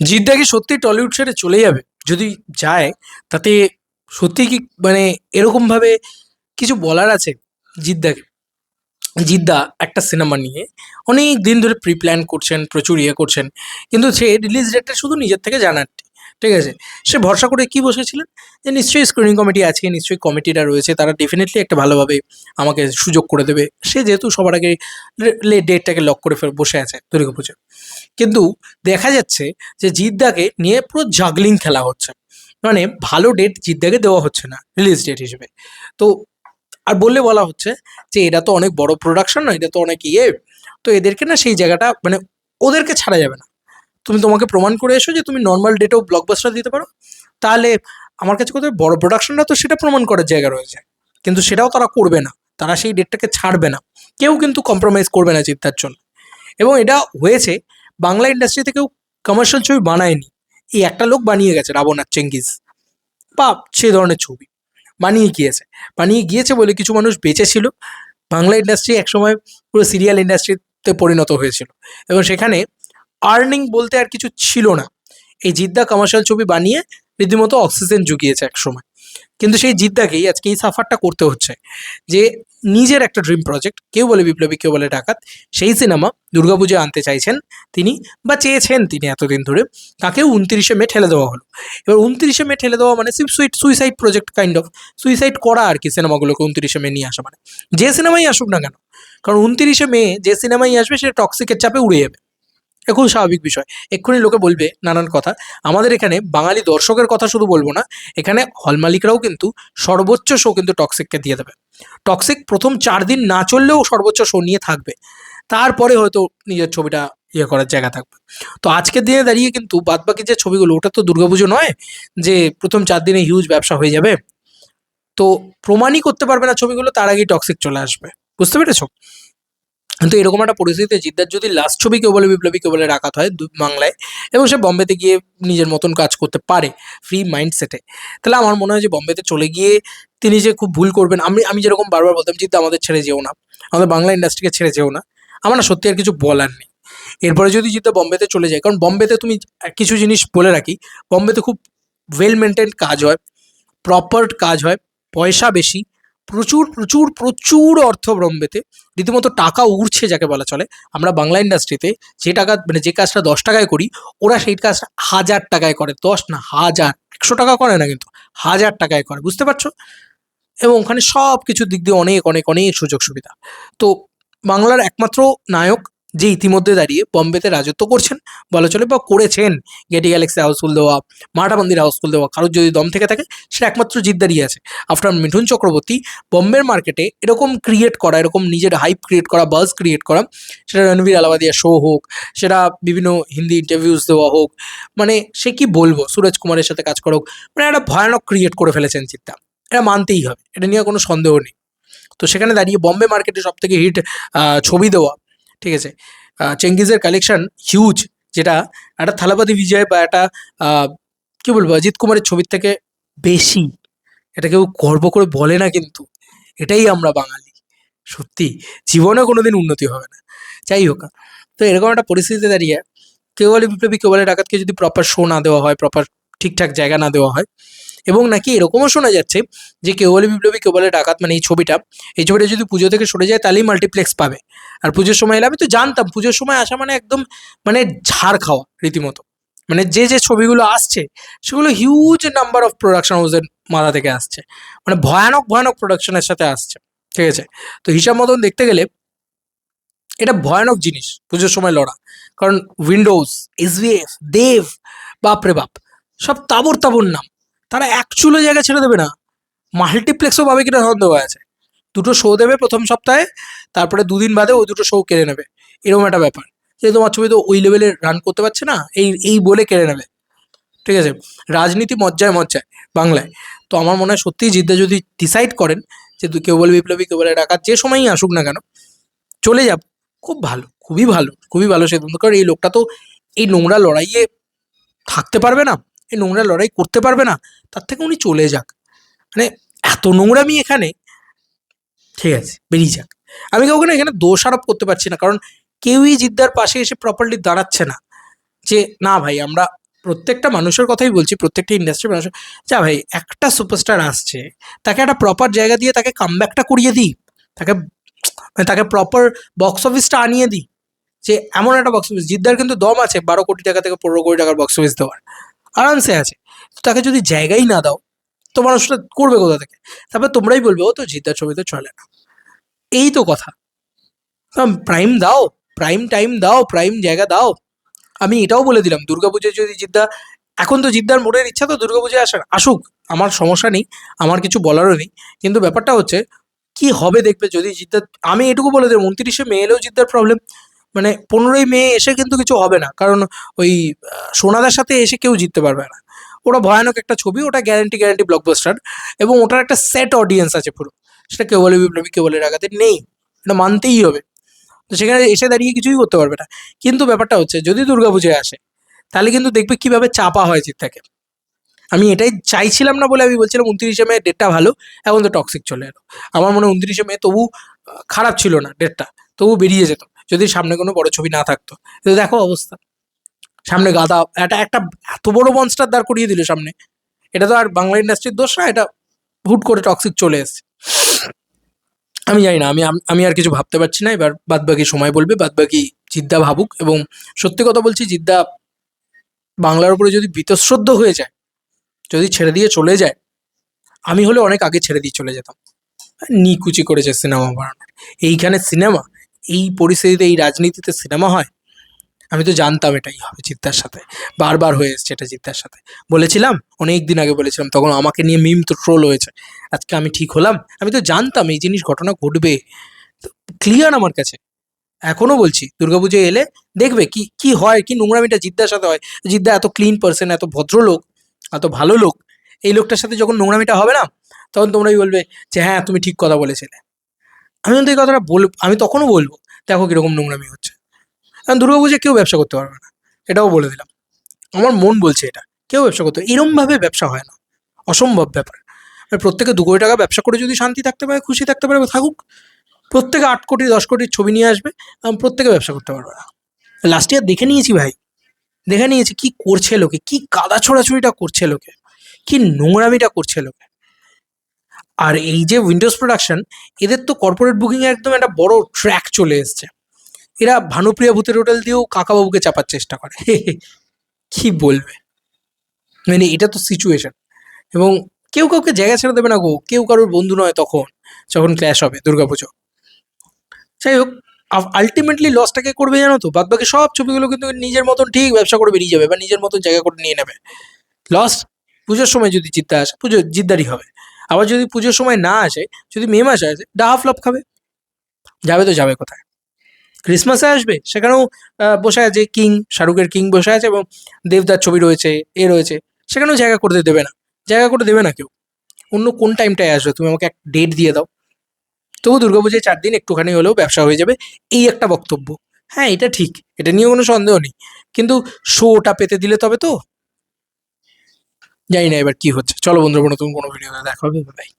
জিদ্দা কি সত্যি টলিউড ছেড়ে চলে যাবে? যদি যায়, তাতে সত্যি কি মানে এরকম ভাবে কিছু বলার আছে জিদ্দাকে? জিদ্দা একটা সিনেমা নিয়ে অনেক দিন ধরে প্রি প্ল্যান করছেন, প্রচুর ইয়ে করছেন। কিন্তু সে রিলিজ ডেটটা শুধু নিজের থেকে জানার, ঠিক আছে? সে ভরসা করে কি বসেছিলেন? যে নিশ্চয়ই স্ক্রিনিং কমিটি আছে, নিশ্চয়ই কমিটিরা রয়েছে, তারা ডেফিনিটলি একটা ভালোভাবে আমাকে সুযোগ করে দেবে। সে যেহেতু সবার আগে ডেটটাকে লক করে বসে আছে দুর্গাপুজো। কিন্তু দেখা যাচ্ছে যে জিদ্দাকে নিয়ে পুরো জাগলিং খেলা হচ্ছে। মানে ভালো ডেট জিদ্দাকে দেওয়া হচ্ছে না রিলিজ ডেট হিসেবে। তো আর বললে বলা হচ্ছে যে এটা তো অনেক বড় প্রোডাকশন না, এটা তো অনেক ইয়ে, তো এদেরকে না সেই জায়গাটা মানে ওদেরকে ছাড়া যাবে না। তোমাকে প্রমাণ করে এসো যে তুমি নর্মাল ডেটেও ব্লকবাস্টার দিতে পারো। তাহলে আমার কাছে কোথাও বড় প্রোডাকশনটা তো সেটা প্রমাণ করার জায়গা রয়েছে। কিন্তু সেটাও তারা করবে না। তারা সেই ডেটটাকে ছাড়বে না। কেউ কিন্তু কম্প্রোমাইজ করবে না জিদ্দার জন্য। এবং এটা হয়েছে, বাংলা ইন্ডাস্ট্রি থেকেও কমার্শিয়াল ছবি বানায়নি। এই একটা লোক বানিয়ে গেছে, রাবণ আর চেঙ্গিজ বা সে ধরনের ছবি বানিয়ে গিয়েছে। বানিয়ে গিয়েছে বলে কিছু মানুষ বেঁচে ছিল। বাংলা ইন্ডাস্ট্রি একসময় পুরো সিরিয়াল ইন্ডাস্ট্রিতে পরিণত হয়েছিল এবং সেখানে আর্নিং বলতে আর কিছু ছিল না। এই জিদ্দা কমার্শিয়াল ছবি বানিয়ে রীতিমতো অক্সিজেন জুগিয়েছে একসময়। কিন্তু সেই জিদ্দাকেই আজকে এই সাফারটা করতে হচ্ছে যে নিজের একটা ড্রিম প্রজেক্ট, কেউ বলে বিপ্লবী, কেউ বলে ডাকাত, সেই সিনেমা দুর্গাপুজোয় আনতে চাইছেন তিনি, বা চেয়েছেন তিনি এতদিন ধরে। তাকেও 29শে মে ঠেলে দেওয়া হলো। এবার 29শে মে ঠেলে দেওয়া মানে suicide project kind of, suicide করা আর কি সিনেমাগুলোকে 29শে মে নিয়ে আসা মানে। যে সিনেমাই আসুক না কেন, কারণ 29শে মে যে সিনেমাই আসবে সেটা টক্সিকের চাপে উড়ে যাবে। এটা খুব স্বাভাবিক বিষয়। এক্ষুনি লোকে বলবে নানান কথা। আমাদের এখানে বাঙালি দর্শকের কথা শুধু বলবো না, এখানে হল মালিকরাও কিন্তু সর্বোচ্চ শো কিন্তু টক্সিককে দিয়ে দেবে। টক্সিক প্রথম 4 দিন না চললেও সর্বোচ্চ শো নিয়ে থাকবে। তারপরে হয়তো নিজের ছবিটা ইয়ে করার জায়গা থাকবে। তো আজকের দিনে দাঁড়িয়ে কিন্তু বাদবাকি যে ছবিগুলো, ওটা তো দুর্গাপুজো নয় যে প্রথম 4 দিনে হিউজ ব্যবসা হয়ে যাবে। তো প্রমাণই করতে পারবে না ছবিগুলো, তার আগেই টক্সিক চলে আসবে। বুঝতে পেরেছো? কিন্তু এরকম একটা পরিস্থিতিতে জিদ্দার যদি লাস্ট ছবি কেউ বলে বিপ্লবী, কেউ বলে ডাকাত হয় বাংলায়, এবং সে বম্বেতে গিয়ে নিজের মতন কাজ করতে পারে ফ্রি মাইন্ডসেটে, তাহলে আমার মনে হয় যে বম্বেতে চলে গিয়ে তিনি যে খুব ভুল করবেন। আমি যেরকম বারবার বলতাম, জিদ্দা আমাদের ছেড়ে যেও না, আমাদের বাংলা ইন্ডাস্ট্রিকে ছেড়ে যেও না, আমার না সত্যি আর কিছু বলার নেই। এরপরে যদি জিদ্দা বম্বেতে চলে যায়, কারণ বম্বেতে তুমি কিছু জিনিস বলে রাখি, বম্বেতে খুব ওয়েল মেনটেন কাজ হয়, প্রপার কাজ হয়, পয়সা বেশি, প্রচুর প্রচুর প্রচুর অর্থ বম্বেতে, রীতিমতো টাকা উড়ছে যাকে বলা চলে। আমরা বাংলা ইন্ডাস্ট্রিতে যে টাকা মানে যে কাজটা 10 টাকায় করি, ওরা সেই কাজটা 1000 টাকায় করে। 10 না, 1000, 100 টাকা করে না কিন্তু, 1000 টাকায় করে। বুঝতে পারছো? এবং ওখানে সব কিছুর দিক দিয়ে অনেক অনেক অনেক সুযোগ সুবিধা। তো বাংলার একমাত্র নায়ক যে ইতিমধ্যে দাঁড়িয়ে বম্বেতে রাজত্ব করছেন বলা চলে, বা করেছেন, গেটি গ্যালাক্সি হাউসফুল দেওয়া, মারাঠা মন্দির হাউসফুল দেওয়া, কারোর যদি দম থেকে থাকে, সেটা একমাত্র জিত দাঁড়িয়ে আছে। আফটার মিঠুন চক্রবর্তী, বম্বের মার্কেটে এরকম ক্রিয়েট করা, এরকম নিজের হাইপ ক্রিয়েট করা, বাজ ক্রিয়েট করা, সেটা রণবীর আলাবাদিয়া শো হোক, সেটা বিভিন্ন হিন্দি ইন্টারভিউস দেওয়া হোক, মানে সে কি বলবো, সুরজ কুমারের সাথে কাজ করা হোক, মানে একটা ভয়ানক ক্রিয়েট করে ফেলেছেন চিত্তা। এটা মানতেই হবে, এটা নিয়ে কোনো সন্দেহ নেই। তো সেখানে দাঁড়িয়ে বম্বে মার্কেটে সব থেকে হিট ছবি দেওয়া, ঠিক আছে, চেঙ্গিজের কালেকশন হিউজ, যেটা একটা থালাপতি বিজয় বা একটা আহ, কি বলবো অজিত কুমারের ছবির থেকে বেশি। এটা কেউ গর্ব করে বলে না কিন্তু, এটাই আমরা বাঙালি। সত্যি জীবনে কোনোদিন উন্নতি হবে না। যাই হোক, তো এরকম একটা পরিস্থিতিতে দাঁড়িয়ে কেউ বলে বিপ্লবী, কেউ বলে ডাকাতকে যদি প্রপার শো না দেওয়া হয়, প্রপার ঠিকঠাক জায়গা না দেওয়া হয়, এবং নাকি এরকমও শোনা যাচ্ছে যে কেউ বলে বিপ্লবী, কেউ বলে ডাকাত, মানে এই ছবিটা যদি পুজো থেকে সরে যায় তাহলেই মাল্টিপ্লেক্স পাবে। আর পুজোর সময় এলে, আমি তো জানতাম পুজোর সময় আসা মানে একদম মানে ঝাড় খাওয়া রীতিমতো। মানে যে ছবিগুলো আসছে সেগুলো হিউজ নাম্বার অফ প্রোডাকশন হাউসের মাথা থেকে আসছে, মানে ভয়ানক ভয়ানক প্রোডাকশনের সাথে আসছে। ঠিক আছে? তো হিসাব মতন দেখতে গেলে এটা ভয়ানক জিনিস পুজোর সময় লড়া। কারণ উইন্ডোজ, এসভিএফ, দেব, বাপরে বাপ, সব তাবর তাবর নাম। তারা এক চুলো জায়গা ছেড়ে দেবে না। মাল্টিপ্লেক্সও পাবে কিনা সন্দেহ আছে। দুটো শো দেবে প্রথম সপ্তাহে, তারপরে 2 দিন বাদে ওই দুটো শো কেড়ে নেবে। এরকম একটা ব্যাপার যে তোমার ছবি তো ওই লেভেলে রান করতে পারছে না, এই এই বলে কেড়ে নেবে। ঠিক আছে? রাজনীতি মজ্জায় মজ্জায় বাংলায়। তো আমার মনে হয় সত্যিই জিদ্দা যদি ডিসাইড করেন যে কেউ বলে বিপ্লবী, কেউ বলে ডাকাত, যে সময়ই আসুক না কেন চলে যাব, খুব ভালো, খুবই ভালো, খুবই ভালো সিদ্ধান্ত। কারণ এই লোকটা তো এই নোংরা লড়াইয়ে থাকতে পারবে না, এই নোংরা লড়াই করতে পারবে না। তার থেকে উনি চলে যাক। মানে এত নোংরামি এখানে, ঠিক আছে বেরিয়ে যাক। আমি কাউকে না এখানে দোষ আরোপ করতে পারছি না, কারণ কেউই জিদ্দার পাশে এসে প্রপারলি দাঁড়াচ্ছে না যে না ভাই আমরা প্রত্যেকটা মানুষের কথাই বলছি, প্রত্যেকটা ইন্ডাস্ট্রির মানুষ, যা ভাই একটা সুপারস্টার আসছে, তাকে একটা প্রপার জায়গা দিয়ে তাকে কামব্যাকটা করিয়ে দিই, তাকে তাকে প্রপার বক্স অফিসটা আনিয়ে দিই, যে এমন একটা বক্স অফিস, জিদ্দার কিন্তু দম আছে 12 কোটি টাকা থেকে 15 কোটি টাকার বক্স অফিস দেওয়ার, আরামসে আছে। তো তাকে যদি জায়গাই না দাও, তো মানুষটা করবে কোথা থেকে? তারপর তোমরাই বলবে ও তো জিদ্দার ছবি তো চলে না, এই তো কথা। প্রাইম দাও, প্রাইম টাইম দাও, প্রাইম জায়গা দাও। আমি এটাও বলে দিলাম, দুর্গাপুজোয় যদি জিদ্দা, এখন তো জিদ্দার মোড়ের ইচ্ছা তো দুর্গাপুজোয় আসার, আসুক, আমার সমস্যা নেই, আমার কিছু বলারও নেই। কিন্তু ব্যাপারটা হচ্ছে কি হবে দেখবে যদি জিদ্দা, আমি এটুকু বলে দেবো 29শে মে এলেও জিদ্দার প্রবলেম, মানে 15ই মে এসে কিন্তু কিছু হবে না, কারণ ওই সোনাদার সাথে এসে কেউ জিততে পারবে না। ওটা ভয়ানক একটা ছবি, ওটা গ্যারান্টি গ্যারান্টি ব্লকবাস্টার, এবং ওটার একটা সেট অডিয়েন্স আছে পুরো, সেটা কেউ বলে বিপ্লবী, কেউ বলে রাগাতে নেই, এটা মানতেই হবে। তো সেখানে এসে দাঁড়িয়ে কিছুই করতে পারবে না। কিন্তু ব্যাপারটা হচ্ছে যদি দুর্গাপুজোয় আসে, তাহলে কিন্তু দেখবে কিভাবে চাপা হয় জিতটাকে। আমি এটাই চাইছিলাম না বলে আমি বলছিলাম 29শে মে ডেটটা ভালো, এখন তো টক্সিক চলে এলো। আমার মনে হয় 29শে মে তবু খারাপ ছিল না ডেটটা, তবু বেরিয়ে যেত যদি সামনে কোনো বড় ছবি না থাকতো। কিন্তু দেখো অবস্থা, সামনে গাদা একটা একটা এত বড় মনস্টার দাঁড় করিয়ে দিল সামনে। এটা তো আর বাংলা ইন্ডাস্ট্রির দোষ না, এটা হুট করে টক্সিক চলে এসছে। আমি জানি না, আমি আর কিছু ভাবতে পারছি না, এবার বাদ বাকি সময় বলবে, বাদ বাকি জিদ্দা ভাবুক। এবং সত্যি কথা বলছি, জিদ্দা বাংলার উপরে যদি বীতশ্রদ্ধ হয়ে যায়, যদি ছেড়ে দিয়ে চলে যায়, আমি হলে অনেক আগে ছেড়ে দিয়ে চলে যেতাম। নিকুচি করেছে সিনেমা বানানোর, এইখানে সিনেমা, এই পরিস্থিতিতে, এই রাজনীতিতে সিনেমা হয়? আমি তো জানতাম এটাই হবে জিদ্দার সাথে, বারবার হয়ে এসছে এটা জিদ্দার সাথে। বলেছিলাম, অনেক দিন আগে বলেছিলাম, তখন আমাকে নিয়ে মিম তো ট্রোল হয়েছে। আজকে আমি ঠিক হলাম, আমি তো জানতাম এই জিনিস ঘটনা ঘটবে, ক্লিয়ার আমার কাছে। এখনো বলছি দুর্গাপুজোয় এলে দেখবে কি কি হয়, কি নোংরামিটা জিদ্দার সাথে হয়। জিদ্দা এত ক্লিন পার্সন, এত ভদ্রলোক, এত ভালো লোক, এই লোকটার সাথে যখন নোংরামিটা হবে না, তখন তোমরাই বলবে যে হ্যাঁ তুমি ঠিক কথা বলেছিলে। আমি কিন্তু এই কথাটা আমি তখনও বলবো, দেখো কিরকম নোংরামি হচ্ছে। কারণ দুর্গাপুজোয় কেউ ব্যবসা করতে পারবে না, এটাও বলে দিলাম। আমার মন বলছে এটা, কেউ ব্যবসা করতে, এরম ভাবে ব্যবসা হয় না, অসম্ভব ব্যাপার। প্রত্যেকে 2 কোটি টাকা ব্যবসা করে যদি শান্তি থাকতে পারে, খুশি থাকতে পারে, থাকুক। প্রত্যেকে 8 কোটি 10 কোটির ছবি নিয়ে আসবে, প্রত্যেকে ব্যবসা করতে পারবে না। লাস্ট ইয়ার দেখে নিয়েছি ভাই, দেখে নিয়েছি কি করছে লোকে, কি কাদা ছোড়াছুড়িটা করছে লোকে, কি নোংরামিটা করছে লোকে। আর এই যে উইন্ডোজ প্রোডাকশন, এদের তো কর্পোরেট বুকিং এ একদম একটা বড় ট্র্যাক চলে এসছে। এরা ভানুপ্রিয়া ভূতের হোটেল দিয়েও কাকাবাবুকে চাপার চেষ্টা করে। কি বলবে, মানে এটা তো সিচুয়েশন। এবং কেউ কাউকে জায়গা ছেড়ে দেবে না গো, কেউ কারোর বন্ধু নয় তখন, যখন ক্ল্যাশ হবে দুর্গাপুজো। যাই হোক, আলটিমেটলি লসটাকে করবে জানো তো, বাদ বাকি সব ছবিগুলো কিন্তু নিজের মতন ঠিক ব্যবসা করে বেরিয়ে যাবে, বা নিজের মতন জায়গা করে নিয়ে নেবে। লস পুজোর সময় যদি জিততে আসে, পুজো জিদ্দারই হবে। আবার যদি পুজোর সময় না আসে, যদি মে মাসে আসে, ডাহা ফ্লপ খাবে। যাবে তো যাবে কোথায়? ক্রিসমাসে আসবে, সেখানেও বসে আছে কিং, শাহরুখের কিং বসে আছে, এবং দেবদার ছবি রয়েছে, এ রয়েছে, সেখানেও জায়গা করতে দেবে না, জায়গা করে দেবে না কেউ। অন্য কোন টাইমটায় আসবে তুমি আমাকে এক ডেট দিয়ে দাও, তবু দুর্গাপুজোয় 4 দিন একটুখানি হলেও ব্যবসা হয়ে যাবে, এই একটা বক্তব্য। হ্যাঁ এটা ঠিক, এটা নিয়ে কোনো সন্দেহ নেই, কিন্তু শোটা পেতে দিলে তবে তো। জানি না এবার কি হচ্ছে, চলো বন্ধুরা, নতুন কোনো ভিডিওতে দেখা হবে, বাই।